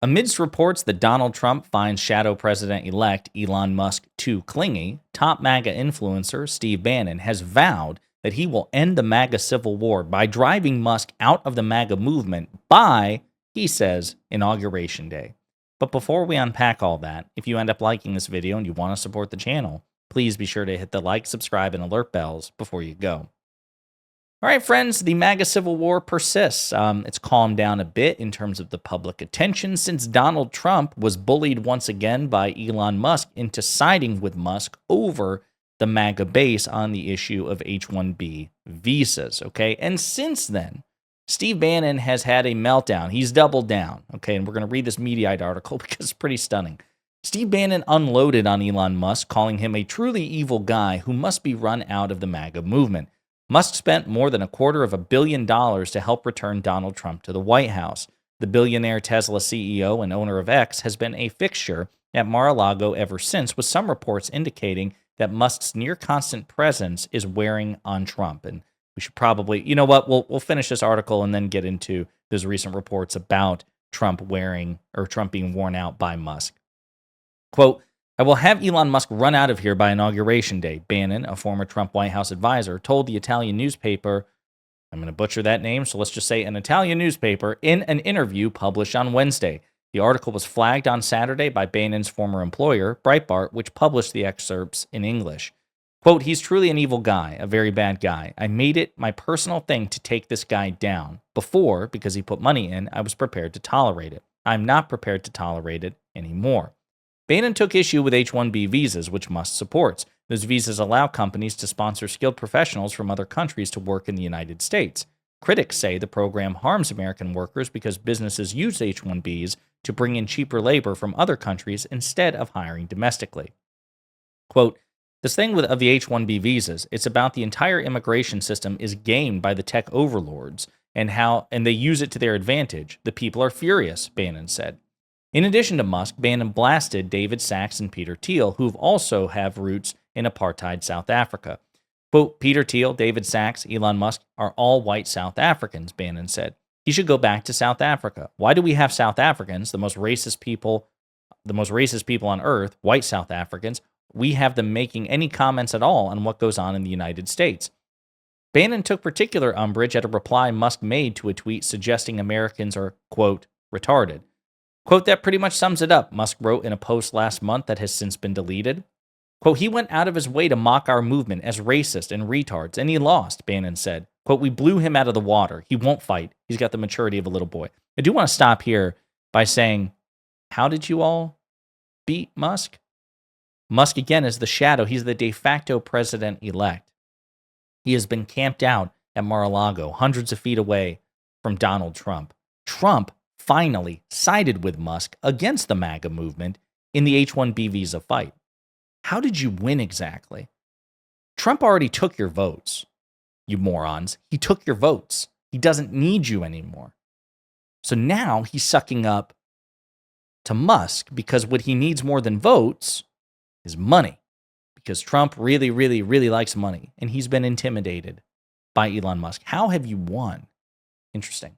Amidst reports that Donald Trump finds shadow president-elect Elon Musk too clingy, top MAGA influencer Steve Bannon has vowed that he will end the MAGA civil war by driving Musk out of the MAGA movement by, he says, Inauguration Day. But before we unpack all that, if you end up liking this video and you want to support the channel, please be sure to hit the like, subscribe, and alert bells before you go. All right, friends, the MAGA civil war persists. It's calmed down a bit in terms of the public attention since Donald Trump was bullied once again by Elon Musk into siding with Musk over the MAGA base on the issue of H-1B visas, okay? And since then, Steve Bannon has had a meltdown. He's doubled down, okay? And we're going to read this Mediaite article because it's pretty stunning. Steve Bannon unloaded on Elon Musk, calling him a truly evil guy who must be run out of the MAGA movement. Musk spent more than $250 million to help return Donald Trump to the White House. The billionaire Tesla CEO and owner of X has been a fixture at Mar-a-Lago ever since, with some reports indicating that Musk's near-constant presence is wearing on Trump. And we should probably, you know what, we'll finish this article and then get into those recent reports about Trump being worn out by Musk. Quote, I will have Elon Musk run out of here by Inauguration Day, Bannon, a former Trump White House advisor, told the Italian newspaper, I'm going to butcher that name, so let's just say an Italian newspaper, in an interview published on Wednesday. The article was flagged on Saturday by Bannon's former employer, Breitbart, which published the excerpts in English. Quote, he's truly an evil guy, a very bad guy. I made it my personal thing to take this guy down. Before, because he put money in, I was prepared to tolerate it. I'm not prepared to tolerate it anymore. Bannon took issue with H-1B visas, which Musk supports. Those visas allow companies to sponsor skilled professionals from other countries to work in the United States. Critics say the program harms American workers because businesses use H-1Bs to bring in cheaper labor from other countries instead of hiring domestically. Quote, this thing of the H-1B visas, it's about the entire immigration system is gamed by the tech overlords and they use it to their advantage. The people are furious, Bannon said. In addition to Musk, Bannon blasted David Sachs and Peter Thiel, who also have roots in apartheid South Africa. Quote, Peter Thiel, David Sachs, Elon Musk are all white South Africans, Bannon said. He should go back to South Africa. Why do we have South Africans, the most racist people on earth, white South Africans? We have them making any comments at all on what goes on in the United States. Bannon took particular umbrage at a reply Musk made to a tweet suggesting Americans are, quote, retarded. Quote, that pretty much sums it up, Musk wrote in a post last month that has since been deleted. Quote, he went out of his way to mock our movement as racist and retards, and he lost, Bannon said. Quote, we blew him out of the water. He won't fight. He's got the maturity of a little boy. I do want to stop here by saying, how did you all beat Musk? Musk, again, is the shadow. He's the de facto president-elect. He has been camped out at Mar-a-Lago, hundreds of feet away from Donald Trump. Trump finally sided with Musk against the MAGA movement in the H-1B visa fight. How did you win exactly? Trump already took your votes, you morons. He took your votes. He doesn't need you anymore. So now he's sucking up to Musk because what he needs more than votes is money. Because Trump really, really, really likes money, and he's been intimidated by Elon Musk. How have you won? Interesting.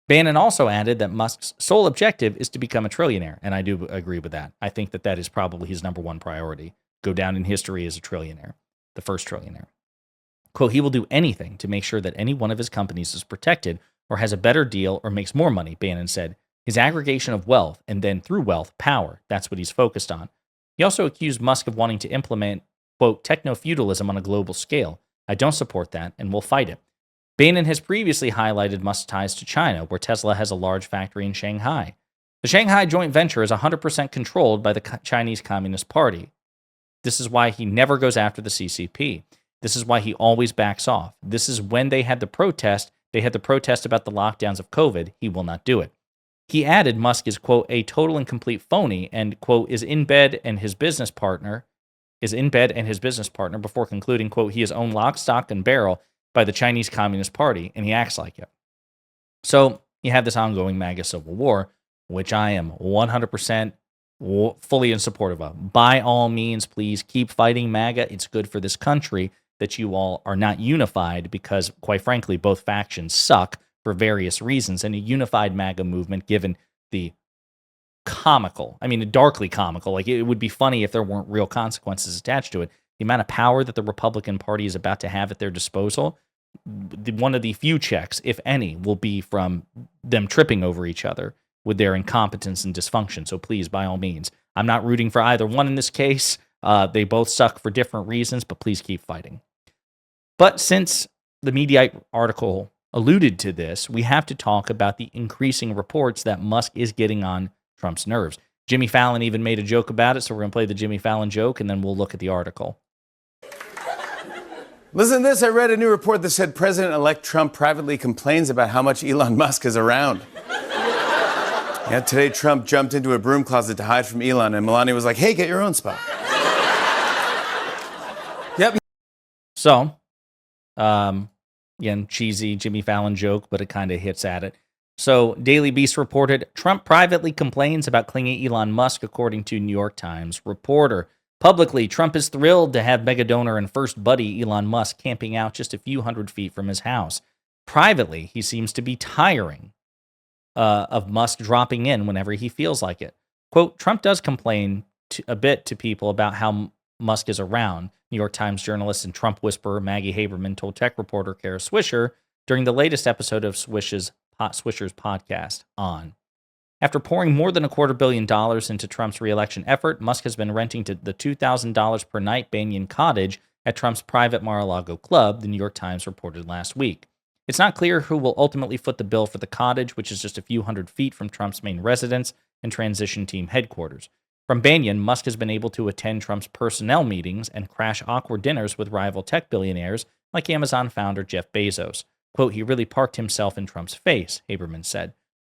Bannon also added that Musk's sole objective is to become a trillionaire, and I do agree with that. I think that is probably his number one priority. Go down in history as a trillionaire, the first trillionaire. Quote, he will do anything to make sure that any one of his companies is protected or has a better deal or makes more money, Bannon said. His aggregation of wealth and then through wealth, power, that's what he's focused on. He also accused Musk of wanting to implement, quote, techno-feudalism on a global scale. I don't support that and will fight it. Bannon has previously highlighted Musk's ties to China, where Tesla has a large factory in Shanghai. The Shanghai joint venture is 100% controlled by the Chinese Communist Party. This is why he never goes after the CCP. This is why he always backs off. This is when they had the protest about the lockdowns of COVID. He will not do it. He added Musk is, quote, a total and complete phony and, quote, is in bed and his business partner before concluding, quote, he is owned lock, stock, and barrel by the Chinese Communist Party, and he acts like it. So you have this ongoing MAGA civil war, which I am 100% fully in support of. By all means, please keep fighting MAGA. It's good for this country that you all are not unified because, quite frankly, both factions suck for various reasons, and a unified MAGA movement, given the comical. I mean, darkly comical. Like, it would be funny if there weren't real consequences attached to it. The amount of power that the Republican Party is about to have at their disposal, one of the few checks, if any, will be from them tripping over each other with their incompetence and dysfunction. So please, by all means, I'm not rooting for either one in this case. They both suck for different reasons, but please keep fighting. But since the Mediaite article alluded to this, we have to talk about the increasing reports that Musk is getting on Trump's nerves. Jimmy Fallon even made a joke about it, so we're going to play the Jimmy Fallon joke, and then we'll look at the article. Listen to this. I read a new report that said President-elect Trump privately complains about how much Elon Musk is around. Yeah, today Trump jumped into a broom closet to hide from Elon, and Melania was like, hey, get your own spot. Yep. So, again, cheesy Jimmy Fallon joke, but it kind of hits at it. So, Daily Beast reported, Trump privately complains about clingy Elon Musk, according to New York Times reporter. Publicly, Trump is thrilled to have mega donor and first buddy Elon Musk camping out just a few hundred feet from his house. Privately, he seems to be tiring of Musk dropping in whenever he feels like it. Quote, Trump does complain a bit to people about how Musk is around, New York Times journalist and Trump whisperer Maggie Haberman told tech reporter Kara Swisher during the latest episode of Swisher's podcast, On. After pouring more than $250 million into Trump's re-election effort, Musk has been renting the $2,000 per night Bannon cottage at Trump's private Mar-a-Lago club, the New York Times reported last week. It's not clear who will ultimately foot the bill for the cottage, which is just a few hundred feet from Trump's main residence and transition team headquarters. From Bannon, Musk has been able to attend Trump's personnel meetings and crash awkward dinners with rival tech billionaires like Amazon founder Jeff Bezos. Quote, he really parked himself in Trump's face, Haberman said.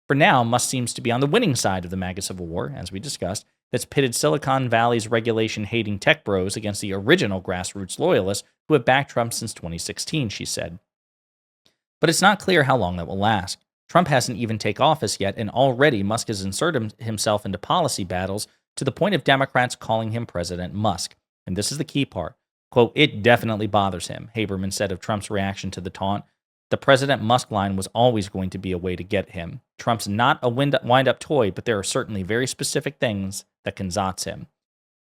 For now, Musk seems to be on the winning side of the MAGA civil war, as we discussed, that's pitted Silicon Valley's regulation-hating tech bros against the original grassroots loyalists who have backed Trump since 2016, she said. But it's not clear how long that will last. Trump hasn't even taken office yet, and already Musk has inserted himself into policy battles to the point of Democrats calling him President Musk. And this is the key part. Quote, it definitely bothers him, Haberman said of Trump's reaction to the taunt. The President Musk line was always going to be a way to get him. Trump's not a wind-up toy, but there are certainly very specific things that can zotz him.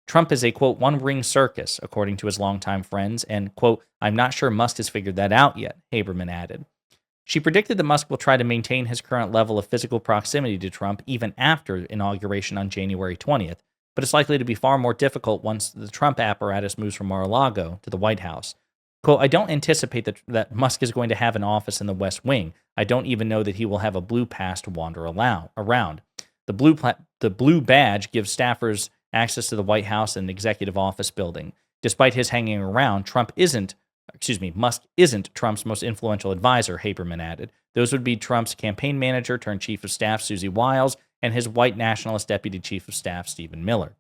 Trump is a, quote, one-ring circus, according to his longtime friends, and, quote, I'm not sure Musk has figured that out yet, Haberman added. She predicted that Musk will try to maintain his current level of physical proximity to Trump even after inauguration on January 20th, but it's likely to be far more difficult once the Trump apparatus moves from Mar-a-Lago to the White House. Quote, I don't anticipate that Musk is going to have an office in the West Wing. I don't even know that he will have a blue pass to wander around. The blue badge gives staffers access to the White House and executive office building. Despite his hanging around, Musk isn't Trump's most influential advisor, Haberman added. Those would be Trump's campaign manager turned chief of staff, Susie Wiles, and his white nationalist deputy chief of staff, Stephen Miller.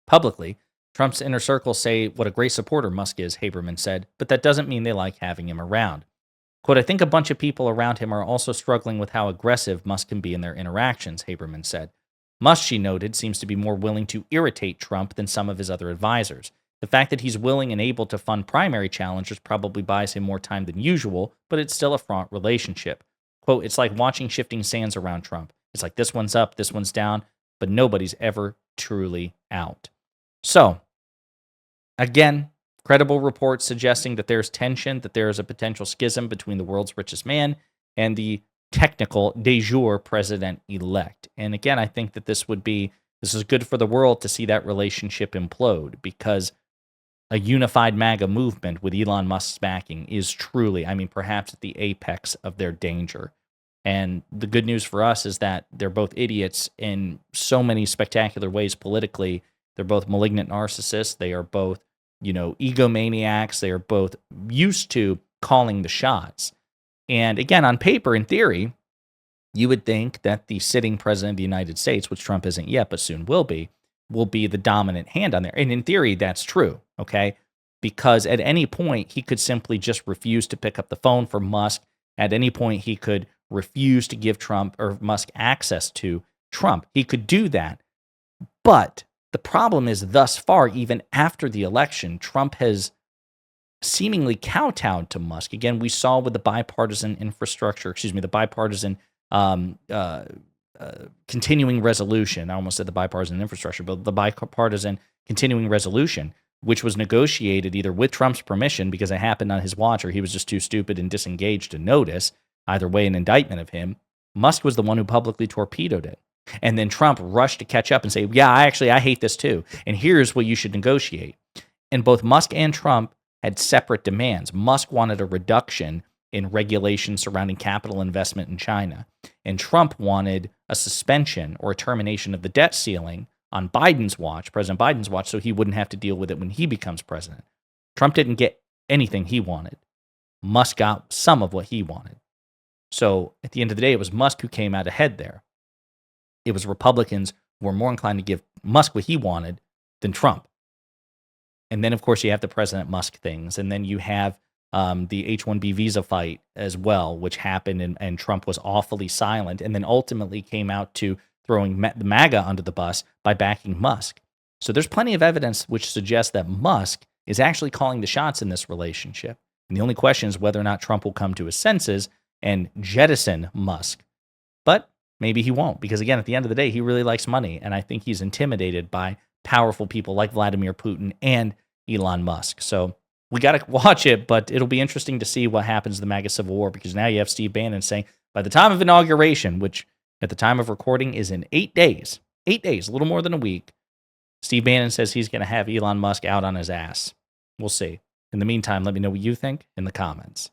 Publicly, Trump's inner circle say what a great supporter Musk is, Haberman said, but that doesn't mean they like having him around. Quote, I think a bunch of people around him are also struggling with how aggressive Musk can be in their interactions, Haberman said. Musk, she noted, seems to be more willing to irritate Trump than some of his other advisors. The fact that he's willing and able to fund primary challengers probably buys him more time than usual, but it's still a fraught relationship. Quote, it's like watching shifting sands around Trump. It's like this one's up, this one's down, but nobody's ever truly out. So, again, credible reports suggesting that there's tension, that there is a potential schism between the world's richest man and the technical de jure president-elect. And again, I think that this is good for the world to see that relationship implode, because a unified MAGA movement with Elon Musk's backing is truly, perhaps at the apex of their danger. And the good news for us is that they're both idiots in so many spectacular ways politically. They're both malignant narcissists. They are both, egomaniacs. They are both used to calling the shots. And again, on paper, in theory, you would think that the sitting president of the United States, which Trump isn't yet, but soon will be the dominant hand on there. And in theory, that's true, okay? Because at any point, he could simply just refuse to pick up the phone for Musk. At any point, he could refuse to give Trump or Musk access to Trump. He could do that. But the problem is, thus far, even after the election, Trump has seemingly kowtowed to Musk. Again, we saw with the bipartisan continuing resolution. I almost said the bipartisan infrastructure, but the bipartisan continuing resolution, which was negotiated either with Trump's permission because it happened on his watch or he was just too stupid and disengaged to notice. Either way, an indictment of him. Musk was the one who publicly torpedoed it. And then Trump rushed to catch up and say, yeah, I hate this too. And here's what you should negotiate. And both Musk and Trump had separate demands. Musk wanted a reduction in regulations surrounding capital investment in China. And Trump wanted a suspension or a termination of the debt ceiling on Biden's watch, President Biden's watch, so he wouldn't have to deal with it when he becomes president. Trump didn't get anything he wanted. Musk got some of what he wanted. So at the end of the day, it was Musk who came out ahead there. It was Republicans who were more inclined to give Musk what he wanted than Trump. And then, of course, you have the President Musk things. And then you have the H-1B visa fight as well, which happened, and Trump was awfully silent, and then ultimately came out to throwing the MAGA under the bus by backing Musk. So there's plenty of evidence which suggests that Musk is actually calling the shots in this relationship. And the only question is whether or not Trump will come to his senses and jettison Musk. But maybe he won't, because again, at the end of the day, he really likes money, and I think he's intimidated by powerful people like Vladimir Putin and Elon Musk. So we got to watch it, but it'll be interesting to see what happens to the MAGA Civil War, because now you have Steve Bannon saying by the time of inauguration, which at the time of recording is in 8 days, a little more than a week, Steve Bannon says he's going to have Elon Musk out on his ass. We'll see. In the meantime, let me know what you think in the comments.